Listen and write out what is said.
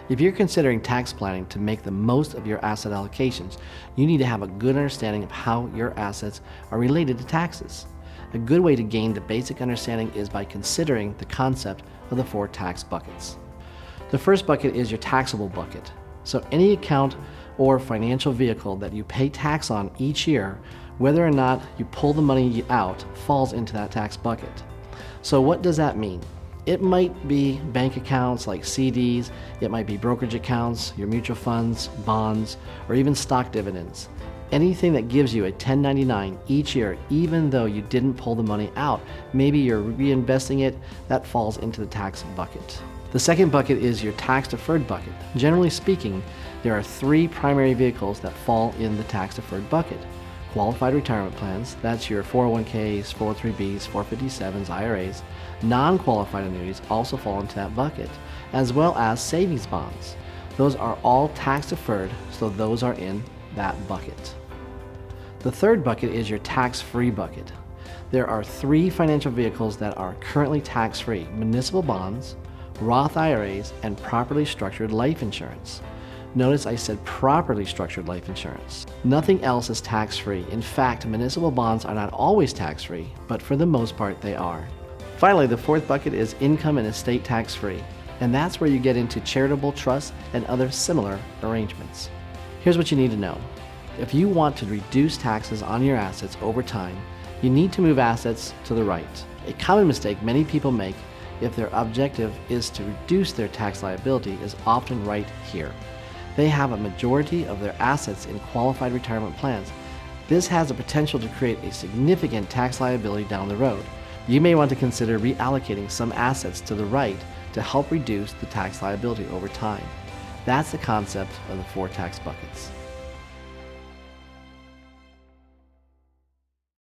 If you're considering tax planning to make the most of your asset allocations, you need to have a good understanding of how your assets are related to taxes. A good way to gain the basic understanding is by considering the concept of the 4 tax buckets. The first bucket is your taxable bucket. So any account or financial vehicle that you pay tax on each year, whether or not you pull the money out, falls into that tax bucket. So what does that mean? It might be bank accounts like CDs, it might be brokerage accounts, your mutual funds, bonds, or even stock dividends. Anything that gives you a 1099 each year, even though you didn't pull the money out, maybe you're reinvesting it, that falls into the tax bucket. The second bucket is your tax-deferred bucket. Generally speaking, there are 3 primary vehicles that fall in the tax-deferred bucket. Qualified retirement plans, that's your 401ks, 403bs, 457s, IRAs. Non-qualified annuities also fall into that bucket, as well as savings bonds. Those are all tax-deferred, so those are in that bucket. The third bucket is your tax-free bucket. There are 3 financial vehicles that are currently tax-free: municipal bonds, Roth IRAs, and properly structured life insurance. Notice I said properly structured life insurance. Nothing else is tax-free. In fact, municipal bonds are not always tax-free, but for the most part they are. Finally, the fourth bucket is income and estate tax-free, and that's where you get into charitable trusts and other similar arrangements. Here's what you need to know. If you want to reduce taxes on your assets over time, you need to move assets to the right. A common mistake many people make if their objective is to reduce their tax liability is often right here. They have a majority of their assets in qualified retirement plans. This has the potential to create a significant tax liability down the road. You may want to consider reallocating some assets to the right to help reduce the tax liability over time. That's the concept of the 4 tax buckets.